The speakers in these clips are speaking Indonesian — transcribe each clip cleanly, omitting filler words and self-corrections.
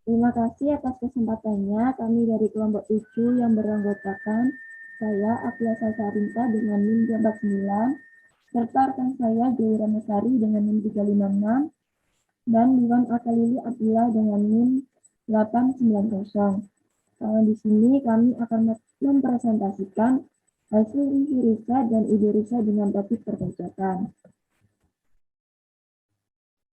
Terima kasih atas kesempatannya. Kami dari kelompok 7 yang beranggotakan saya, Afia Sasarinta dengan NIM 349, serta rekan saya, Joy Ramasari dengan NIM 356, dan Iwan Akalili Abdullah dengan NIM 890. Di sini kami akan mempresentasikan hasil isi riset dan ide riset dengan topik perpajakan.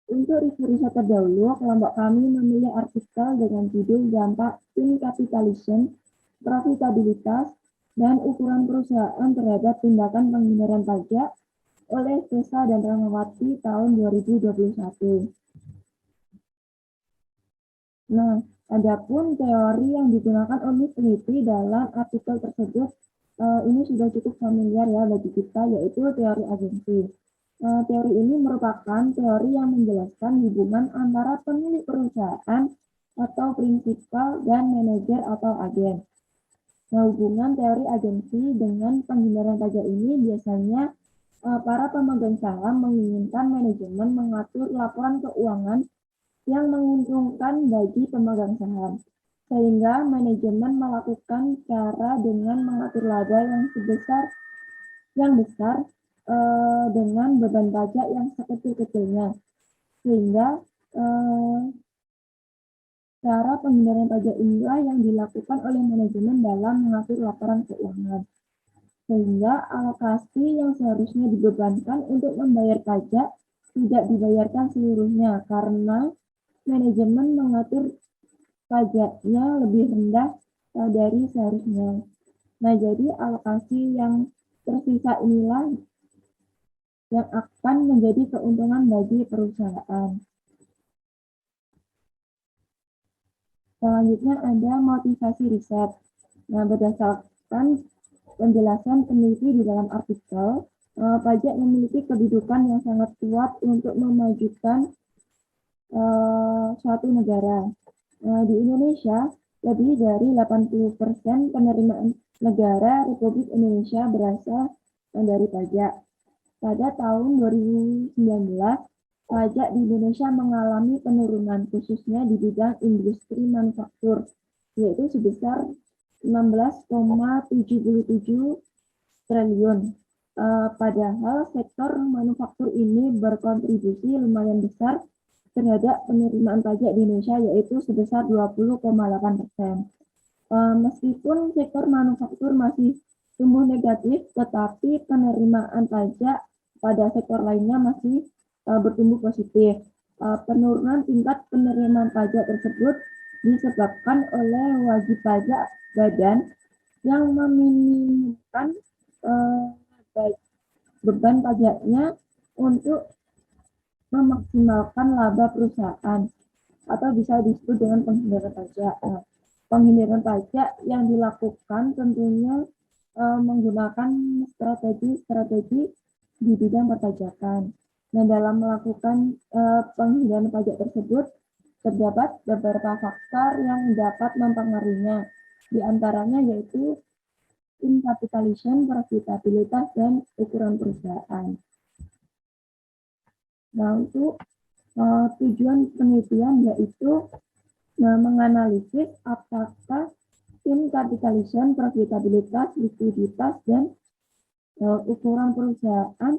Untuk riset terdahulu, kelompok kami memilih artikel dengan judul dampak in capitalism, profitabilitas, dan ukuran perusahaan terhadap tindakan penghindaran pajak oleh Tessa dan Rahmawati tahun 2021. Nah, adapun teori yang digunakan oleh peneliti dalam artikel tersebut ini sudah cukup familiar ya bagi kita, yaitu teori agensi. Teori ini merupakan teori yang menjelaskan hubungan antara pemilik perusahaan atau prinsipal dan manajer atau agen. Nah, hubungan teori agensi dengan penghindaran pajak ini biasanya para pemegang saham menginginkan manajemen mengatur laporan keuangan yang menguntungkan bagi pemegang saham, sehingga manajemen melakukan cara dengan mengatur laba yang besar dengan beban pajak yang sekecil-kecilnya, sehingga cara penghindaran pajak inilah yang dilakukan oleh manajemen dalam mengatur laporan keuangan, sehingga alokasi yang seharusnya dibebankan untuk membayar pajak tidak dibayarkan seluruhnya karena manajemen mengatur pajaknya lebih rendah dari seharusnya. Nah, jadi alokasi yang tersisa inilah yang akan menjadi keuntungan bagi perusahaan. Selanjutnya ada motivasi riset. Nah, berdasarkan penjelasan peneliti di dalam artikel, pajak memiliki kedudukan yang sangat kuat untuk memajukan suatu negara. Di Indonesia, lebih dari 80% penerimaan negara Republik Indonesia berasal dari pajak. Pada tahun 2019, pajak di Indonesia mengalami penurunan khususnya di bidang industri manufaktur, yaitu sebesar 16,77 triliun. Padahal sektor manufaktur ini berkontribusi lumayan besar terhadap penerimaan pajak di Indonesia, yaitu sebesar 20,8%. Meskipun sektor manufaktur masih tumbuh negatif, tetapi penerimaan pajak pada sektor lainnya masih bertumbuh positif. Penurunan tingkat penerimaan pajak tersebut disebabkan oleh wajib pajak badan yang meminimumkan beban pajaknya untuk memaksimalkan laba perusahaan atau bisa disebut dengan penghindaran pajak. Penghindaran pajak yang dilakukan tentunya menggunakan strategi di bidang perpajakan. Dan dalam melakukan penghindaran pajak tersebut terdapat beberapa faktor yang dapat mempengaruhinya. Di antaranya yaitu in capitalization, profitabilitas, dan ukuran perusahaan. Nah, untuk tujuan penelitian yaitu menganalisis apakah in capitalization, profitabilitas, likuiditas, dan ukuran perusahaan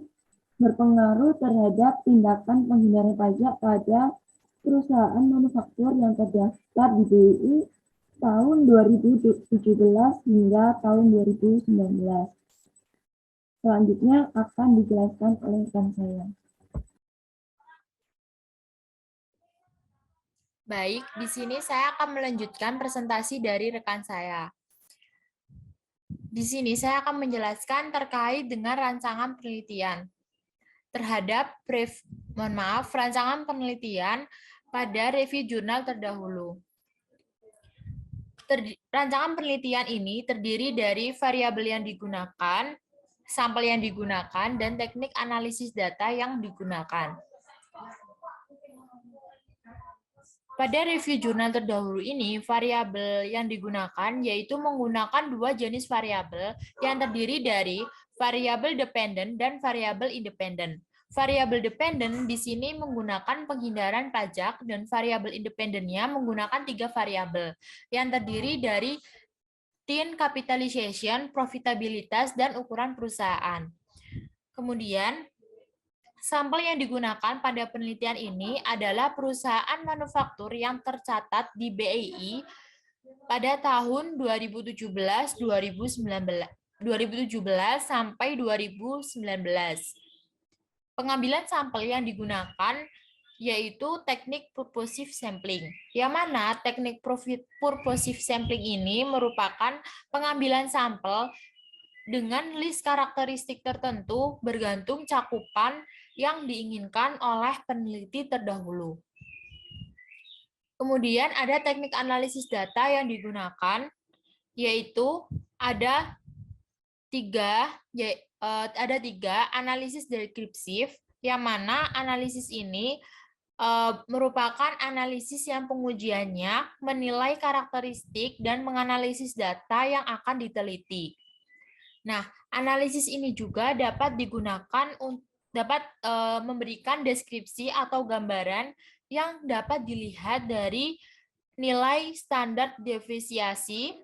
berpengaruh terhadap tindakan penghindaran pajak pada perusahaan manufaktur yang terdaftar di BI tahun 2017 hingga tahun 2019. Selanjutnya akan dijelaskan oleh rekan saya. Baik, di sini saya akan melanjutkan presentasi dari rekan saya. Di sini saya akan menjelaskan terkait dengan rancangan penelitian terhadap rancangan penelitian pada review jurnal terdahulu. Rancangan penelitian ini terdiri dari variabel yang digunakan, sampel yang digunakan, dan teknik analisis data yang digunakan. Pada review jurnal terdahulu ini, variabel yang digunakan yaitu menggunakan dua jenis variabel yang terdiri dari variabel dependent dan variabel independent. Variabel dependent di sini menggunakan penghindaran pajak dan variabel independennya menggunakan 3 variabel yang terdiri dari tin capitalization, profitabilitas, dan ukuran perusahaan. Kemudian, sampel yang digunakan pada penelitian ini adalah perusahaan manufaktur yang tercatat di BEI pada tahun 2017 sampai 2019. Pengambilan sampel yang digunakan yaitu teknik purposive sampling. Yang mana teknik purposive sampling ini merupakan pengambilan sampel dengan list karakteristik tertentu bergantung cakupan yang diinginkan oleh peneliti terdahulu. Kemudian ada teknik analisis data yang digunakan, yaitu ada tiga analisis deskriptif, yang mana analisis ini merupakan analisis yang pengujiannya menilai karakteristik dan menganalisis data yang akan diteliti. Nah, analisis ini juga dapat digunakan dapat memberikan deskripsi atau gambaran yang dapat dilihat dari nilai standar deviasi,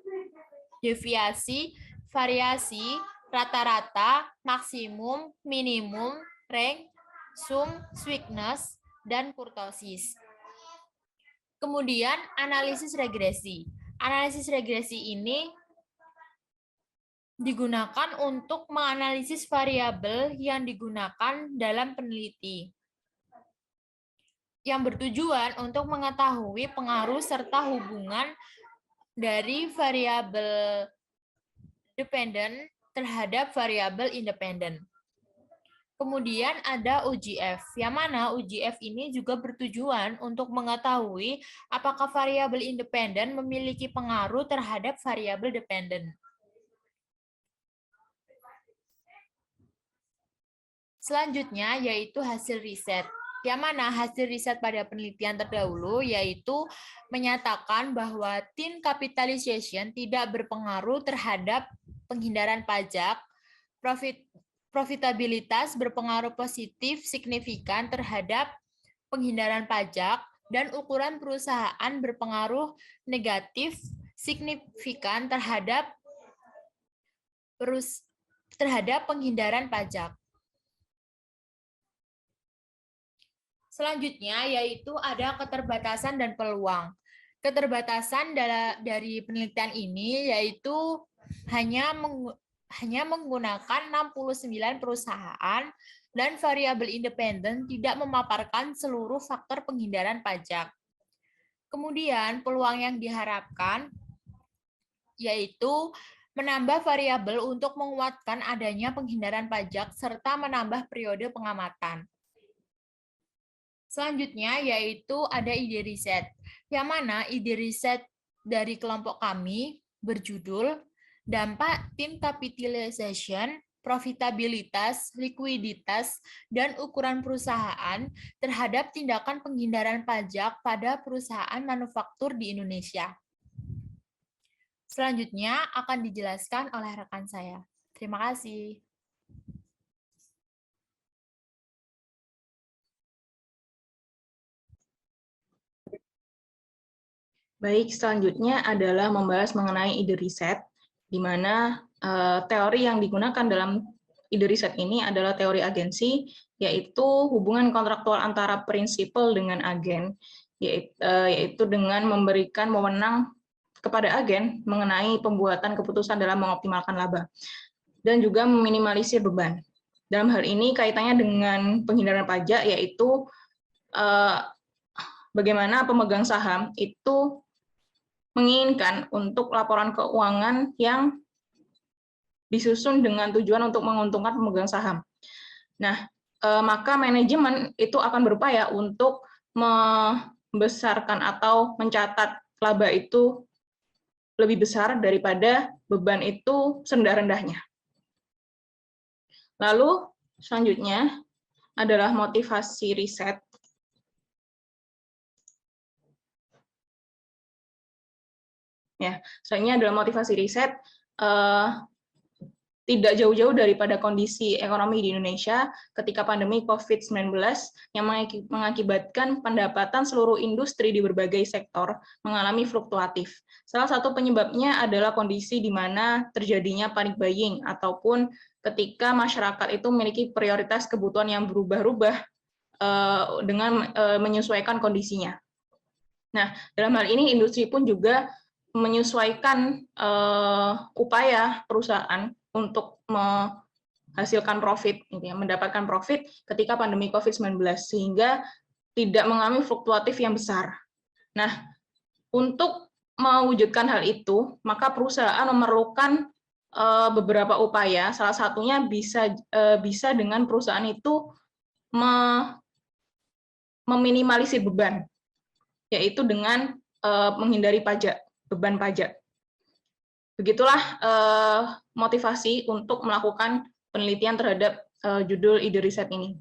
variasi, rata-rata, maksimum, minimum, range, sum, weakness, dan kurtosis. Kemudian analisis regresi. Analisis regresi ini digunakan untuk menganalisis variabel yang digunakan dalam peneliti, yang bertujuan untuk mengetahui pengaruh serta hubungan dari variabel dependent terhadap variabel independen. Kemudian ada UGF, yang mana UGF ini juga bertujuan untuk mengetahui apakah variabel independen memiliki pengaruh terhadap variabel dependen. Selanjutnya yaitu hasil riset, yang mana hasil riset pada penelitian terdahulu yaitu menyatakan bahwa tin capitalization tidak berpengaruh terhadap penghindaran pajak, profitabilitas berpengaruh positif signifikan terhadap penghindaran pajak, dan ukuran perusahaan berpengaruh negatif signifikan terhadap penghindaran pajak. Selanjutnya yaitu ada keterbatasan dan peluang. Keterbatasan dari penelitian ini yaitu hanya menggunakan 69 perusahaan dan variabel independen tidak memaparkan seluruh faktor penghindaran pajak. Kemudian peluang yang diharapkan yaitu menambah variabel untuk menguatkan adanya penghindaran pajak serta menambah periode pengamatan. Selanjutnya yaitu ada ide riset, yang mana ide riset dari kelompok kami berjudul Dampak Tin Capitalization, Profitabilitas, Likuiditas, dan Ukuran Perusahaan terhadap tindakan penghindaran pajak pada perusahaan manufaktur di Indonesia. Selanjutnya akan dijelaskan oleh rekan saya. Terima kasih. Baik, selanjutnya adalah membahas mengenai ide riset, di mana teori yang digunakan dalam ide riset ini adalah teori agensi, yaitu hubungan kontraktual antara prinsipal dengan agen, yaitu dengan memberikan wewenang kepada agen mengenai pembuatan keputusan dalam mengoptimalkan laba, dan juga meminimalisir beban. Dalam hal ini kaitannya dengan penghindaran pajak, yaitu bagaimana pemegang saham itu menginginkan untuk laporan keuangan yang disusun dengan tujuan untuk menguntungkan pemegang saham. Nah, maka manajemen itu akan berupaya untuk membesarkan atau mencatat laba itu lebih besar daripada beban itu serendah-rendahnya. Lalu selanjutnya adalah motivasi riset. Ya, selanjutnya adalah motivasi riset. tidak jauh-jauh daripada kondisi ekonomi di Indonesia ketika pandemi COVID-19 yang mengakibatkan pendapatan seluruh industri di berbagai sektor mengalami fluktuatif. Salah satu penyebabnya adalah kondisi di mana terjadinya panic buying ataupun ketika masyarakat itu memiliki prioritas kebutuhan yang berubah-ubah dengan menyesuaikan kondisinya. Nah, dalam hal ini industri pun juga menyesuaikan upaya perusahaan untuk menghasilkan profit, mendapatkan profit ketika pandemi COVID-19, sehingga tidak mengalami fluktuatif yang besar. Nah, untuk mewujudkan hal itu, maka perusahaan memerlukan beberapa upaya, salah satunya bisa dengan perusahaan itu meminimalisir beban, yaitu dengan menghindari pajak, beban pajak. Begitulah motivasi untuk melakukan penelitian terhadap judul ide riset ini.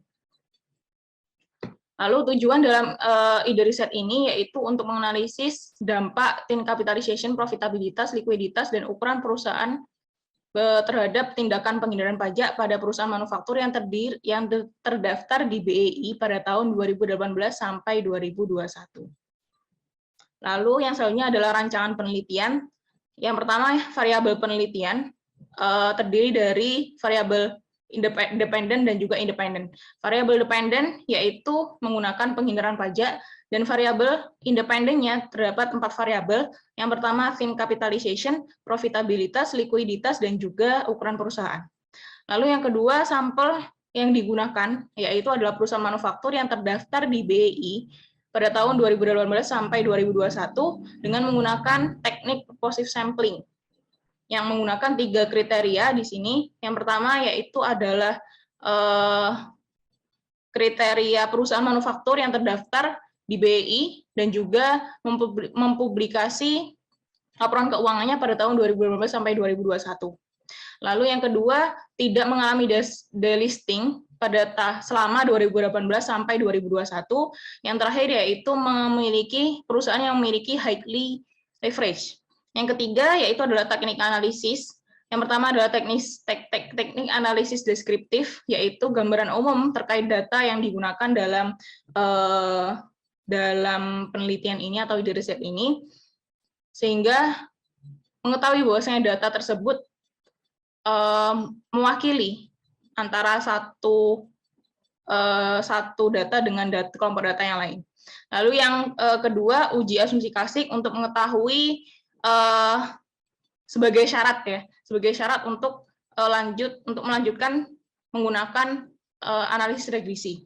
Lalu tujuan dalam ide riset ini yaitu untuk menganalisis dampak tin capitalization, profitabilitas, likuiditas, dan ukuran perusahaan terhadap tindakan penghindaran pajak pada perusahaan manufaktur yang terdaftar di BEI pada tahun 2018 sampai 2021. Lalu yang selanjutnya adalah rancangan penelitian. Yang pertama, variabel penelitian terdiri dari variabel independen dan juga independen. Variabel dependen yaitu menggunakan penghindaran pajak, dan variabel independennya terdapat 4 variabel. Yang pertama, fin capitalization, profitabilitas, likuiditas, dan juga ukuran perusahaan. Lalu yang kedua, sampel yang digunakan yaitu adalah perusahaan manufaktur yang terdaftar di BEI pada tahun 2018 sampai 2021 dengan menggunakan teknik purposive sampling yang menggunakan 3 kriteria di sini. Yang pertama yaitu adalah kriteria perusahaan manufaktur yang terdaftar di BEI dan juga mempublikasi laporan keuangannya pada tahun 2018 sampai 2021. Lalu yang kedua, tidak mengalami delisting selama 2018 sampai 2021. Yang terakhir yaitu memiliki perusahaan yang memiliki highly leverage. Yang ketiga yaitu adalah teknik analisis. Yang pertama adalah teknik analisis deskriptif, yaitu gambaran umum terkait data yang digunakan dalam penelitian ini atau ide riset ini, sehingga mengetahui bahwasanya data tersebut mewakili antara satu data dengan kelompok data yang lain. Lalu yang kedua, uji asumsi Kasik untuk mengetahui sebagai syarat untuk melanjutkan menggunakan analisis regresi.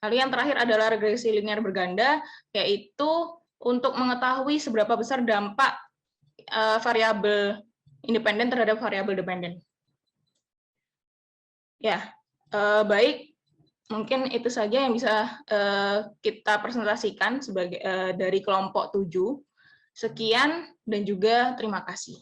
Lalu yang terakhir adalah regresi linear berganda, yaitu untuk mengetahui seberapa besar dampak variabel independen terhadap variabel dependen. Ya, baik, mungkin itu saja yang bisa kita presentasikan sebagai dari kelompok 7. Sekian dan juga terima kasih.